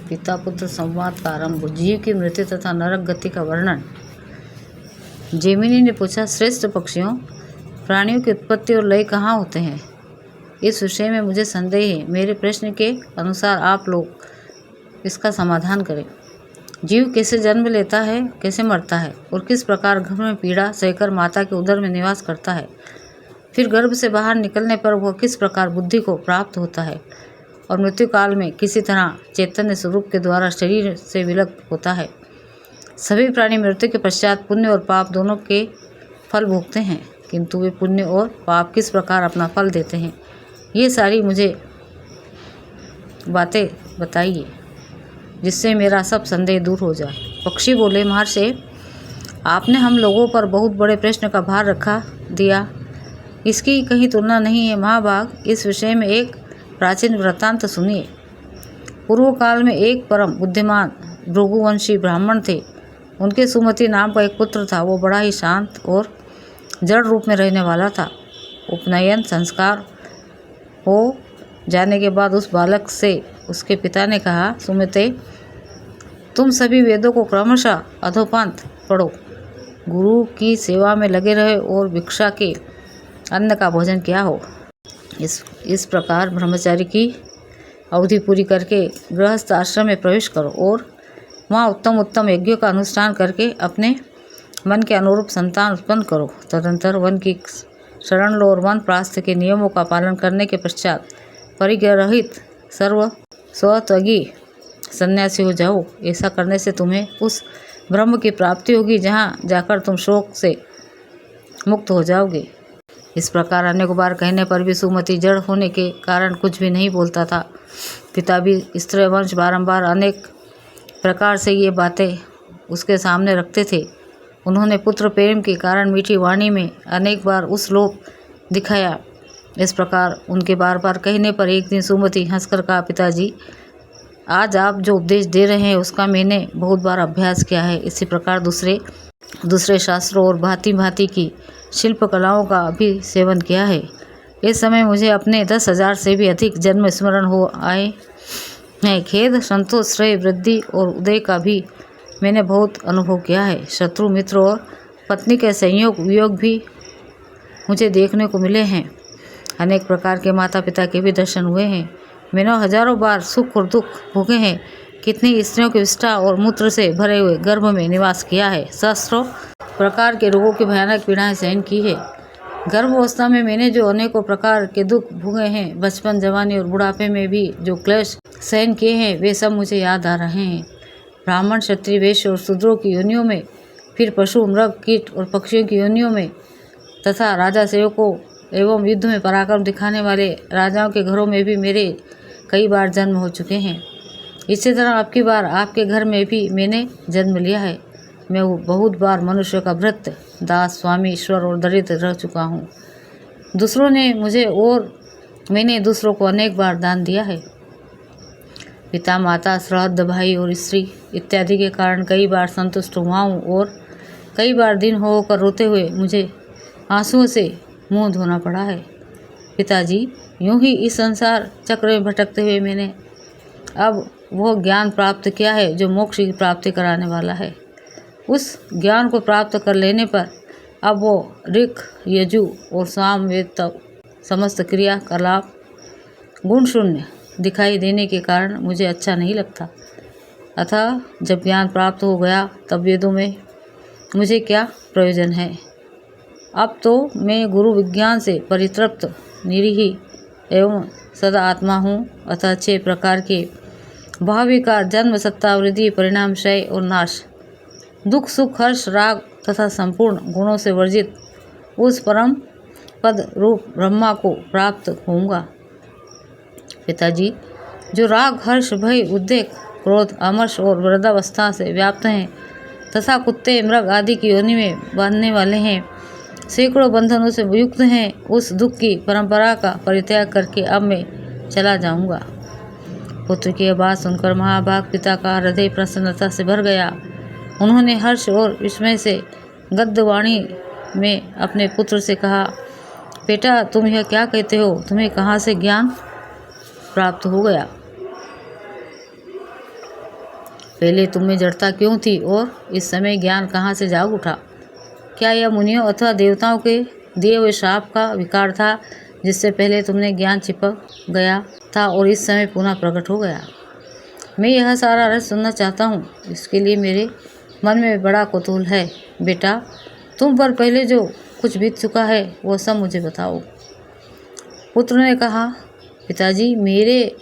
पिता पुत्र संवाद का आरंभ। जीव की मृत्यु तथा नरक गति का वर्णन। जेमिनी ने पूछा, श्रेष्ठ पक्षियों, प्राणियों की उत्पत्ति और लय कहाँ होते हैं? इस विषय में मुझे संदेह है। मेरे प्रश्न के अनुसार आप लोग इसका समाधान करें। जीव कैसे जन्म लेता है, कैसे मरता है और किस प्रकार गर्भ में पीड़ा सहकर माता के उदर में निवास करता है, फिर गर्भ से बाहर निकलने पर वह किस प्रकार बुद्धि को प्राप्त होता है और मृत्यु काल में किसी तरह चैतन्य स्वरूप के द्वारा शरीर से विलुप्त होता है। सभी प्राणी मृत्यु के पश्चात पुण्य और पाप दोनों के फल भोगते हैं, किंतु वे पुण्य और पाप किस प्रकार अपना फल देते हैं, ये सारी मुझे बातें बताइए, जिससे मेरा सब संदेह दूर हो जाए। पक्षी बोले, महर्षि, आपने हम लोगों पर बहुत बड़े प्रश्न का भार रखा दिया, इसकी कहीं तुलना नहीं है। महाभाग, इस विषय में एक प्राचीन वृत्तांत सुनिए। पूर्व काल में एक परम बुद्धिमान भृगुवंशी ब्राह्मण थे। उनके सुमति नाम का एक पुत्र था। वो बड़ा ही शांत और जड़ रूप में रहने वाला था। उपनयन संस्कार हो जाने के बाद उस बालक से उसके पिता ने कहा, सुमते, तुम सभी वेदों को क्रमशः अधोपांत पढ़ो, गुरु की सेवा में लगे रहे और भिक्षा के अन्न का भोजन किया हो। इस प्रकार ब्रह्मचारी की अवधि पूरी करके गृहस्थ आश्रम में प्रवेश करो और वहाँ उत्तम उत्तम यज्ञों का अनुष्ठान करके अपने मन के अनुरूप संतान उत्पन्न करो। तदंतर वन की शरण लो और वन प्रास्थ के नियमों का पालन करने के पश्चात परिग्रह रहित स्वत्यागी सन्यासी हो जाओ। ऐसा करने से तुम्हें उस ब्रह्म की प्राप्ति होगी जहाँ जाकर तुम शोक से मुक्त हो जाओगे। इस प्रकार अनेक बार कहने पर भी सुमति जड़ होने के कारण कुछ भी नहीं बोलता था। पिता भी स्त्रीवंश बारंबार अनेक प्रकार से ये बातें उसके सामने रखते थे। उन्होंने पुत्र प्रेम के कारण मीठी वाणी में अनेक बार उस लोभ दिखाया। इस प्रकार उनके बार बार कहने पर एक दिन सुमति हंसकर कहा, पिताजी, आज आप जो उपदेश दे रहे हैं उसका मैंने बहुत बार अभ्यास किया है। इसी प्रकार दूसरे शास्त्रों और भांति भांति की शिल्प कलाओं का भी सेवन किया है। इस समय मुझे अपने 10,000 से भी अधिक जन्म स्मरण हो आए हैं। खेद, संतोष, श्रेय, वृद्धि और उदय का भी मैंने बहुत अनुभव किया है। शत्रु, मित्र और पत्नी के संयोग वियोग भी मुझे देखने को मिले हैं। अनेक प्रकार के माता पिता के भी दर्शन हुए हैं। मैंने हजारों बार सुख और दुख भोगे हैं। कितनी स्त्रियों के विष्ठा और मूत्र से भरे हुए गर्भ में निवास किया है। सहस्रों प्रकार के रोगों की भयानक पीड़ाएं सहन की है। गर्भावस्था में मैंने जो अनेकों प्रकार के दुख भोगे हैं, बचपन, जवानी और बुढ़ापे में भी जो क्लेश सहन किए हैं, वे सब मुझे याद आ रहे हैं। ब्राह्मण, क्षत्रिय, वैश्य और शूद्रों की योनियों में, फिर पशु, मृग, कीट और पक्षियों की योनियों में, तथा राजा सेवकों एवं युद्ध में पराक्रम दिखाने वाले राजाओं के घरों में भी मेरे कई बार जन्म हो चुके हैं। इसी तरह अब की बार आपके घर में भी मैंने जन्म लिया है। मैं बहुत बार मनुष्य का भृत्य, दास, स्वामी, ईश्वर और दरिद्र रह चुका हूँ। दूसरों ने मुझे और मैंने दूसरों को अनेक बार दान दिया है। पिता, माता, श्राद्ध, भाई और स्त्री इत्यादि के कारण कई बार संतुष्ट हुआ हूँ और कई बार दिन होकर रोते हुए मुझे आंसुओं से मुंह धोना पड़ा है। पिताजी, यूं ही इस संसार चक्र में भटकते हुए मैंने अब वह ज्ञान प्राप्त किया है जो मोक्ष की प्राप्ति कराने वाला है। उस ज्ञान को प्राप्त कर लेने पर अब वो ऋक, यजु और साम वेद तक समस्त क्रियाकलाप गुण शून्य दिखाई देने के कारण मुझे अच्छा नहीं लगता। अतः जब ज्ञान प्राप्त हो गया तब वेदों में मुझे क्या प्रयोजन है। अब तो मैं गुरु विज्ञान से परितृप्त, निरीह एवं सदा आत्मा हूँ। अतः 6 प्रकार के भाविका, जन्म, सत्ता, वृद्धि, परिणाम, क्षय और नाश, दुख, सुख, हर्ष, राग तथा संपूर्ण गुणों से वर्जित उस परम पद रूप ब्रह्मा को प्राप्त होऊंगा। पिताजी, जो राग, हर्ष, भय, उद्वेग, क्रोध, अमर्ष और वृद्धावस्था से व्याप्त हैं तथा कुत्ते, मृग आदि की योनि में बांधने वाले हैं, सैकड़ों बंधनों से युक्त हैं, उस दुख की परंपरा का परित्याग करके अब मैं चला जाऊंगा। पुत्र की बात सुनकर महाभाग पिता का हृदय प्रसन्नता से भर गया। उन्होंने हर्ष और विस्मय से गद्य वाणी में अपने पुत्र से कहा, बेटा, तुम यह क्या कहते हो? तुम्हें कहाँ से ज्ञान प्राप्त हो गया? पहले तुम में जड़ता क्यों थी और इस समय ज्ञान कहाँ से जाग उठा? क्या यह मुनियों अथवा देवताओं के दिए हुए श्राप का विकार था जिससे पहले तुमने ज्ञान चिपक गया था और इस समय पुनः प्रकट हो गया? मैं यह सारा रहस्य सुनना चाहता हूँ, इसके लिए मेरे मन में बड़ा कौतूहल है। बेटा, तुम पर पहले जो कुछ बीत चुका है वह सब मुझे बताओ। पुत्र ने कहा, पिताजी, मेरे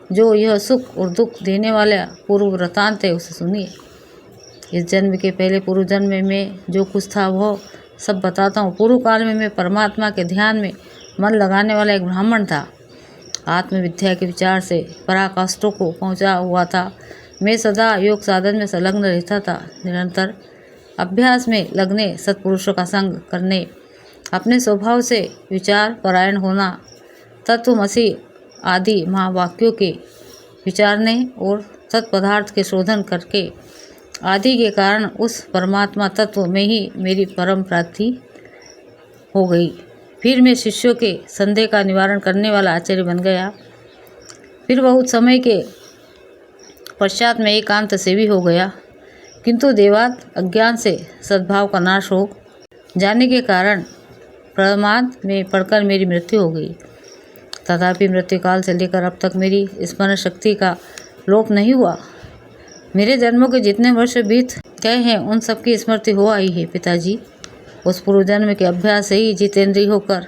जो यह सुख और दुख देने वाला पूर्व वृतांत है उसे सुनिए। इस जन्म के पहले पूर्व जन्म में जो कुछ था वह सब बताता हूँ। पूर्व काल में मैं परमात्मा के ध्यान में मन लगाने वाला एक ब्राह्मण था। आत्मविद्या के विचार से पराकाष्ठों को पहुँचा हुआ था। मैं सदा योग साधन में संलग्न रहता था। निरंतर अभ्यास में लगने, सत्पुरुषों का संग करने, अपने स्वभाव से विचार परायण होना, तत्वमसि आदि महावाक्यों के विचारने और तत्पदार्थ के शोधन करके आदि के कारण उस परमात्मा तत्व में ही मेरी परम प्राप्ति हो गई। फिर मैं शिष्यों के संदेह का निवारण करने वाला आचार्य बन गया। फिर बहुत समय के पश्चात मैं एकांत सेवी हो गया, किंतु देवात अज्ञान से सद्भाव का नाश हो जाने के कारण प्रमाद में पड़कर मेरी मृत्यु हो गई। तथापि मृत्यु काल से लेकर अब तक मेरी स्मरण शक्ति का लोप नहीं हुआ। मेरे जन्मों के जितने वर्ष बीत गए हैं उन सबकी स्मृति हो आई है। पिताजी, उस पूर्व जन्म के अभ्यास से ही जितेंद्रिय होकर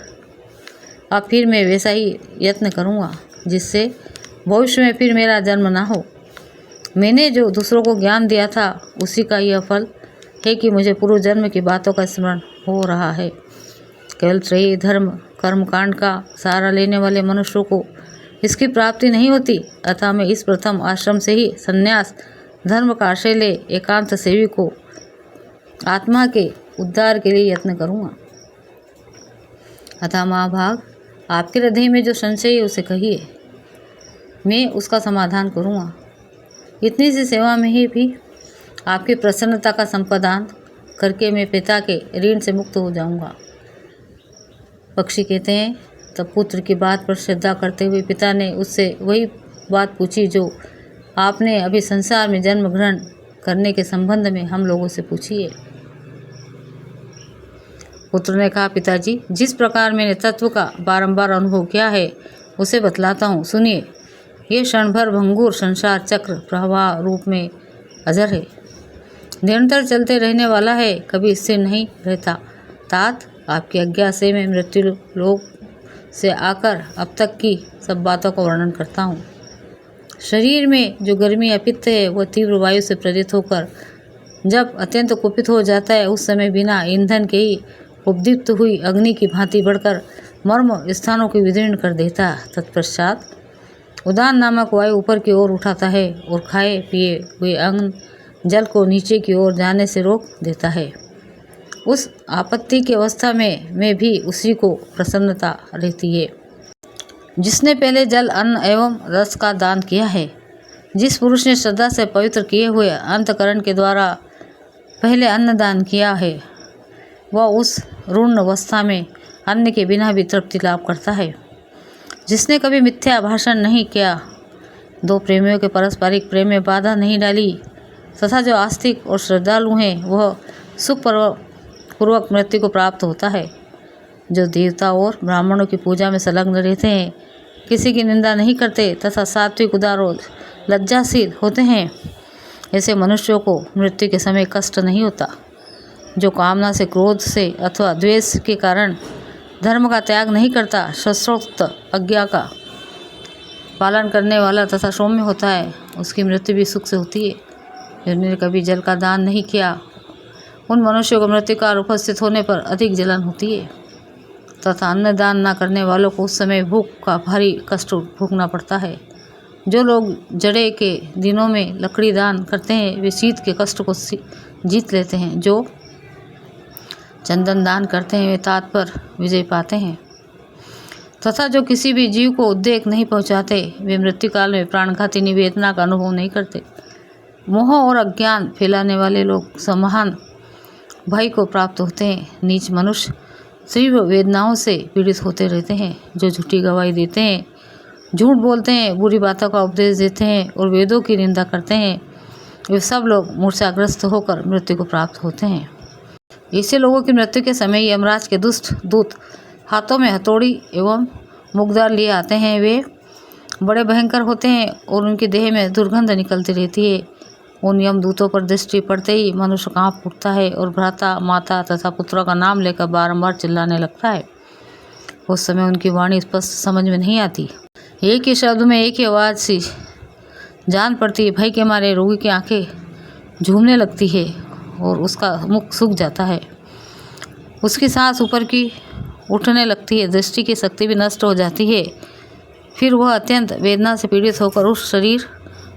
अब फिर मैं वैसा ही यत्न करूँगा जिससे भविष्य में फिर मेरा जन्म ना हो। मैंने जो दूसरों को ज्ञान दिया था उसी का यह फल है कि मुझे पूर्व जन्म की बातों का स्मरण हो रहा है। केवल त्रयी धर्म कर्मकांड का सहारा लेने वाले मनुष्यों को इसकी प्राप्ति नहीं होती, अतः मैं इस प्रथम आश्रम से ही संन्यास धर्म का आश्रय ले एकांत सेवी को आत्मा के उद्धार के लिए यत्न करूँगा। अतः महाभाग, आपके हृदय में जो संशय है उसे कहिए, मैं उसका समाधान करूँगा। इतनी सी सेवा में ही भी आपकी प्रसन्नता का संपादन करके मैं पिता के ऋण से मुक्त हो जाऊँगा। पक्षी कहते हैं, तब पुत्र की बात पर श्रद्धा करते हुए पिता ने उससे वही बात पूछी जो आपने अभी संसार में जन्म ग्रहण करने के संबंध में हम लोगों से पूछी है। पुत्र ने कहा, पिताजी, जिस प्रकार मैंने तत्व का बारंबार अनुभव किया है उसे बतलाता हूँ, सुनिए। ये क्षण भर भंगुर संसार चक्र प्रवाह रूप में अजर है, निरंतर चलते रहने वाला है, कभी स्थिर नहीं रहता। तात, आपकी आज्ञा से मैं मृत्यु लोक से आकर अब तक की सब बातों का वर्णन करता हूँ। शरीर में जो गर्मी या पित्त है वह तीव्र वायु से प्रेरित होकर जब अत्यंत कुपित हो जाता है उस समय बिना ईंधन के ही उपदीप्त हुई अग्नि की भांति बढ़कर मर्म स्थानों की विदीर्ण कर देता है। तत्पश्चात उदान नामक वायु ऊपर की ओर उठाता है और खाए पिए हुए अग्नि जल को नीचे की ओर जाने से रोक देता है। उस आपत्ति की अवस्था में मैं भी उसी को प्रसन्नता रहती है जिसने पहले जल, अन्न एवं रस का दान किया है। जिस पुरुष ने श्रद्धा से पवित्र किए हुए अंतकरण के द्वारा पहले अन्न दान किया है वह उस ऋण अवस्था में अन्न के बिना भी तृप्ति लाभ करता है। जिसने कभी मिथ्या भाषण नहीं किया, दो प्रेमियों के पारस्परिक प्रेम में बाधा नहीं डाली तथा जो आस्तिक और श्रद्धालु हैं वह सुखपूर्वक मृत्यु को प्राप्त होता है। जो देवता और ब्राह्मणों की पूजा में संलग्न रहते हैं, किसी की निंदा नहीं करते तथा सात्विक, उदार और लज्जाशील होते हैं, ऐसे मनुष्यों को मृत्यु के समय कष्ट नहीं होता। जो कामना से, क्रोध से अथवा द्वेष के कारण धर्म का त्याग नहीं करता, शास्त्रोक्त आज्ञा का पालन करने वाला तथा सौम्य होता है, उसकी मृत्यु भी सुख से होती है। जिन्होंने कभी जल का दान नहीं किया उन मनुष्यों को मृत्यु काल उपस्थित होने पर अधिक जलन होती है तथा अन्न दान न करने वालों को उस समय भूख का भारी कष्ट भोगना पड़ता है। जो लोग जड़े के दिनों में लकड़ी दान करते हैं वे शीत के कष्ट को जीत लेते हैं। जो चंदन दान करते हैं वे तात पर विजय पाते हैं तथा जो किसी भी जीव को उद्वेग नहीं पहुंचाते वे मृत्यु काल में प्राणघाती निवेदना का अनुभव नहीं करते। मोह और अज्ञान फैलाने वाले लोग समाहान भय को प्राप्त होते हैं। नीच मनुष्य तीव्र वेदनाओं से पीड़ित होते रहते हैं। जो झूठी गवाही देते हैं, झूठ बोलते हैं, बुरी बातों का उपदेश देते हैं और वेदों की निंदा करते हैं, वे सब लोग मूर्छाग्रस्त होकर मृत्यु को प्राप्त होते हैं। ऐसे लोगों की मृत्यु के समय यमराज के दुष्ट दूत हाथों में हथौड़ी एवं मुग्दार लिए आते हैं। वे बड़े भयंकर होते हैं और उनकी देह में दुर्गंध निकलती रहती है। उन यमदूतों पर दृष्टि पड़ते ही मनुष्य कांप उठता है और भ्राता, माता तथा पुत्रों का नाम लेकर बारंबार चिल्लाने लगता है। उस समय उनकी वाणी स्पष्ट समझ में नहीं आती। एक ही शब्द में एक ही आवाज़ सी जान पड़ती है। भय के मारे रोगी की आंखें झूमने लगती है और उसका मुख सूख जाता है। उसकी सांस ऊपर की उठने लगती है, दृष्टि की शक्ति भी नष्ट हो जाती है। फिर वह अत्यंत वेदना से पीड़ित होकर उस शरीर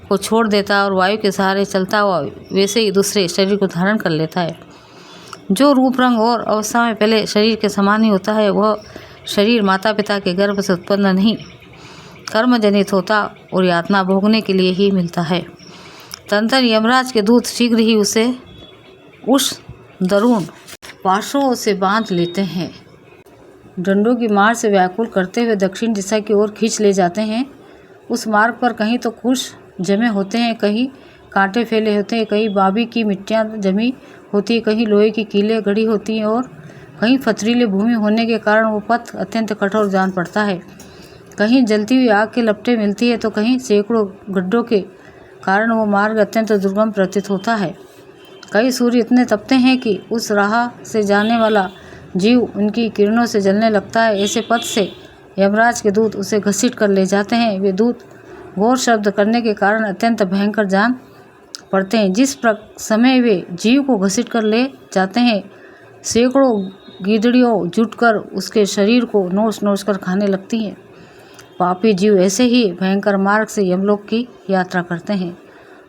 को छोड़ देता है और वायु के सहारे चलता हुआ वैसे ही दूसरे शरीर को धारण कर लेता है। जो रूप, रंग और अवस्था में पहले शरीर के समान ही होता है, वह शरीर माता पिता के गर्भ से उत्पन्न नहीं, कर्म जनित होता और यातना भोगने के लिए ही मिलता है। तदंतर यमराज के दूत शीघ्र ही उसे उस दरुण पाशों से बांध लेते हैं। डंडों की मार से व्याकुल करते हुए दक्षिण दिशा की ओर खींच ले जाते हैं। उस मार्ग पर कहीं तो कुश जमे होते हैं, कहीं कांटे फैले होते हैं, कहीं बाबी की मिट्टियाँ जमी होती है, कहीं लोहे की कीलें गड़ी होती हैं और कहीं पथरीली भूमि होने के कारण वो पथ अत्यंत कठोर जान पड़ता है। कहीं जलती हुई आग के लपटें मिलती है तो कहीं सैकड़ों गड्ढों के कारण वो मार्ग अत्यंत दुर्गम प्रतीत होता है। कई सूर्य इतने तपते हैं कि उस राह से जाने वाला जीव उनकी किरणों से जलने लगता है। ऐसे पथ से यमराज के दूत उसे घसीट कर ले जाते हैं। वे दूत घोर शब्द करने के कारण अत्यंत भयंकर जान पड़ते हैं। जिस समय वे जीव को घसीट कर ले जाते हैं, सैकड़ों गीदड़ियों जुटकर उसके शरीर को नोच नोच कर खाने लगती हैं। पापी जीव ऐसे ही भयंकर मार्ग से यमलोक की यात्रा करते हैं।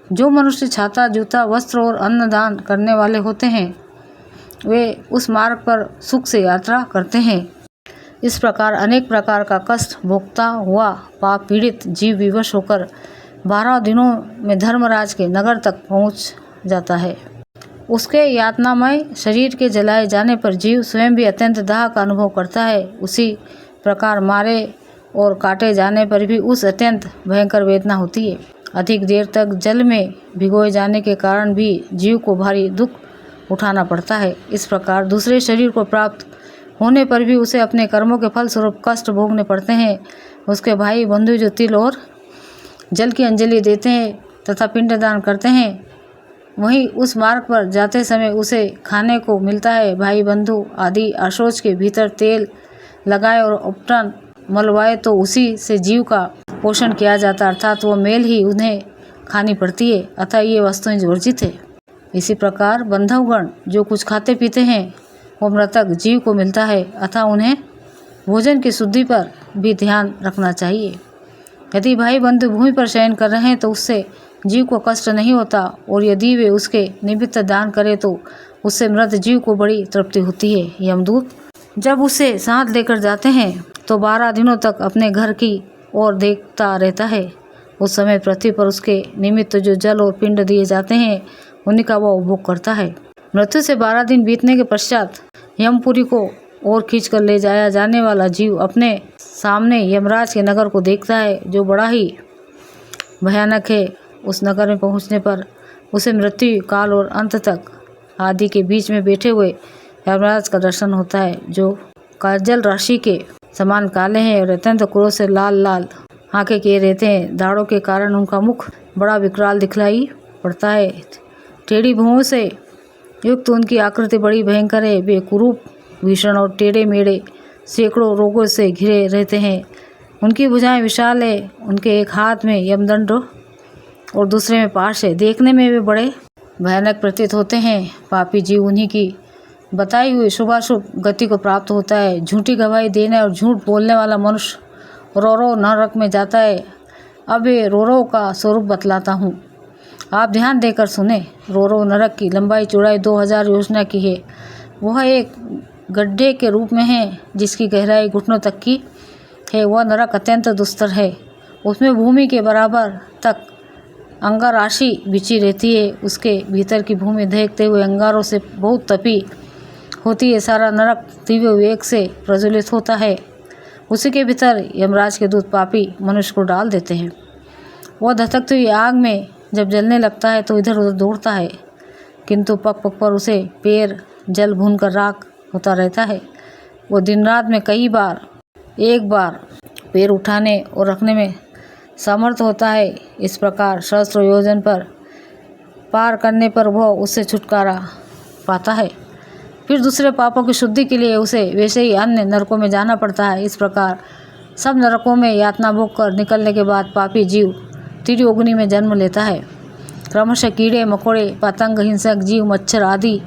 जो मनुष्य छाता, जूता, वस्त्र और अन्न दान करने वाले होते हैं, वे उस मार्ग पर सुख से यात्रा करते हैं। इस प्रकार अनेक प्रकार का कष्ट भोगता हुआ पाप पीड़ित जीव विवश होकर 12 दिनों में धर्मराज के नगर तक पहुंच जाता है। उसके यातनामय शरीर के जलाए जाने पर जीव स्वयं भी अत्यंत दाह का अनुभव करता है। उसी प्रकार मारे और काटे जाने पर भी उस अत्यंत भयंकर वेदना होती है। अधिक देर तक जल में भिगोए जाने के कारण भी जीव को भारी दुख उठाना पड़ता है। इस प्रकार दूसरे शरीर को प्राप्त होने पर भी उसे अपने कर्मों के फल स्वरूप कष्ट भोगने पड़ते हैं। उसके भाई बंधु जो तिल और जल की अंजलि देते हैं तथा पिंडदान करते हैं, वहीं उस मार्ग पर जाते समय उसे खाने को मिलता है। भाई बंधु आदि आशोच के भीतर तेल लगाए और उपटन मलवाए तो उसी से जीव का पोषण किया जाता, अर्थात वो मेल ही उन्हें खानी पड़ती है। अतः ये वस्तुएं वर्जित है। इसी प्रकार बंधवगण जो कुछ खाते पीते हैं वो मृतक जीव को मिलता है, अतः उन्हें भोजन की शुद्धि पर भी ध्यान रखना चाहिए। यदि भाई बंधु भूमि पर शयन कर रहे हैं तो उससे जीव को कष्ट नहीं होता, और यदि वे उसके निमित्त दान करें तो उससे मृत जीव को बड़ी तृप्ति होती है। यमदूत जब उसे साथ लेकर जाते हैं तो 12 दिनों तक अपने घर की ओर देखता रहता है। उस समय पृथ्वी पर उसके निमित्त जो जल और पिंड दिए जाते हैं उन्हीं का वह उपभोग करता है। मृत्यु से 12 दिन बीतने के पश्चात यमपुरी को और खींच कर ले जाया जाने वाला जीव अपने सामने यमराज के नगर को देखता है, जो बड़ा ही भयानक है। उस नगर में पहुंचने पर उसे मृत्यु काल और अंत तक आदि के बीच में बैठे हुए यमराज का दर्शन होता है, जो काजल राशि के समान काले हैं और अत्यंत क्रोध से लाल लाल आंखें किए रहते हैं। दाढ़ों के कारण उनका मुख बड़ा विकराल दिखलाई पड़ता है। टेढ़ी भुओं से युक्त उनकी आकृति बड़ी भयंकर है। वे कुरूप, भीषण और टेढ़े मेढ़े सैकड़ों रोगों से घिरे रहते हैं। उनकी भुजाएं विशाल है, उनके एक हाथ में यमदंड और दूसरे में पाश है। देखने में वे बड़े भयानक प्रतीत होते हैं। पापी जीव उन्हीं की बताई हुई शुभाशुभ गति को प्राप्त होता है। झूठी गवाही देने और झूठ बोलने वाला मनुष्य रोरो नरक में जाता है। अब ये रोरो का स्वरूप बतलाता हूँ, आप ध्यान देकर सुने। रोरो नरक की लंबाई चौड़ाई 2000 योजना की है। वह एक गड्ढे के रूप में है जिसकी गहराई घुटनों तक की है। वह नरक अत्यंत दुस्तर है। उसमें भूमि के बराबर तक अंगार राशि बिछी रहती है। उसके भीतर की भूमि दहकते हुए अंगारों से बहुत तपी होती है। सारा नरक तीव्र वेग से प्रज्वलित होता है। उसी के भीतर यमराज के दूत पापी मनुष्य को डाल देते हैं। वह धधकती हुई आग में जब जलने लगता है तो इधर उधर दौड़ता है, किंतु पग पग पर उसे पैर जल भून कर राख होता रहता है। वो दिन रात में कई बार एक बार पैर उठाने और रखने में समर्थ होता है। इस प्रकार सहस्त्र योजन पर पार करने पर वह उससे छुटकारा पाता है। फिर दूसरे पापों की शुद्धि के लिए उसे वैसे ही अन्य नरकों में जाना पड़ता है। इस प्रकार सब नरकों में यातना भोग कर निकलने के बाद पापी जीव तिर्योगुनी में जन्म लेता है। क्रमशः कीड़े मकोड़े, पतंग, हिंसक जीव, मच्छर आदि,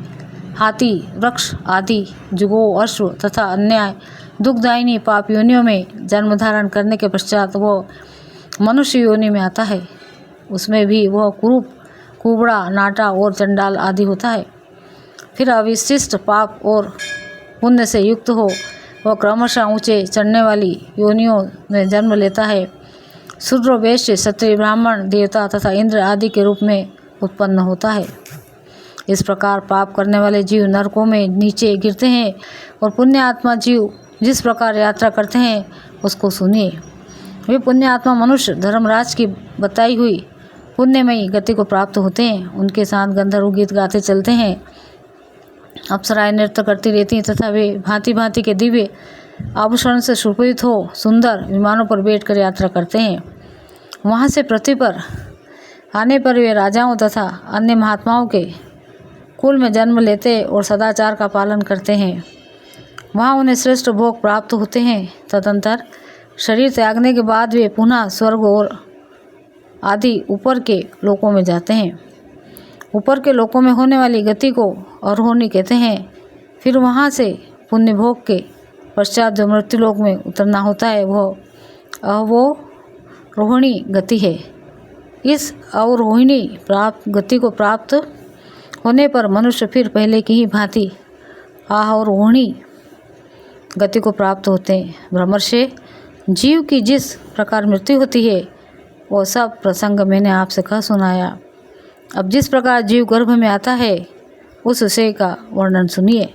हाथी, वृक्ष आदि, जुगो, अश्व तथा अन्य दुखदायिनी पाप योनियों में जन्म धारण करने के पश्चात वह मनुष्य योनि में आता है। उसमें भी वह कुरूप, कुबड़ा, नाटा और चंडाल आदि होता है। फिर अविशिष्ट पाप और पुण्य से युक्त हो वह क्रमशः ऊंचे चढ़ने वाली योनियों में जन्म लेता है। शूद्र, वैश्य, क्षत्रिय, ब्राह्मण, देवता तथा इंद्र आदि के रूप में उत्पन्न होता है। इस प्रकार पाप करने वाले जीव नरकों में नीचे गिरते हैं और पुण्य आत्मा जीव जिस प्रकार यात्रा करते हैं उसको सुनिए। वे पुण्य आत्मा मनुष्य धर्मराज की बताई हुई पुण्यमयी गति को प्राप्त होते हैं। उनके साथ गंधर्व गीत गाते चलते हैं, अप्सराएं नृत्य करती रहती हैं तथा वे भांति भांति के दिव्य आभूषण से सुशोभित हो सुंदर विमानों पर बैठकर यात्रा करते हैं। वहाँ से पृथ्वी पर आने पर वे राजाओं तथा अन्य महात्माओं के कुल में जन्म लेते और सदाचार का पालन करते हैं। वहाँ उन्हें श्रेष्ठ भोग प्राप्त होते हैं। तदंतर शरीर त्यागने के बाद वे पुनः स्वर्ग और आदि ऊपर के लोकों में जाते हैं। ऊपर के लोकों में होने वाली गति को अरोहणी कहते हैं। फिर वहाँ से पुण्य भोग के पश्चात जो मृत्यु लोक में उतरना होता है वह अवरोहिणी गति है। इस अवरोहिणी प्राप्त गति को प्राप्त होने पर मनुष्य फिर पहले की ही भांति आरोहिणी गति को प्राप्त होते हैं। ब्रह्मर्षि, जीव की जिस प्रकार मृत्यु होती है वो सब प्रसंग मैंने आपसे कह सुनाया। अब जिस प्रकार जीव गर्भ में आता है उस विषय का वर्णन सुनिए।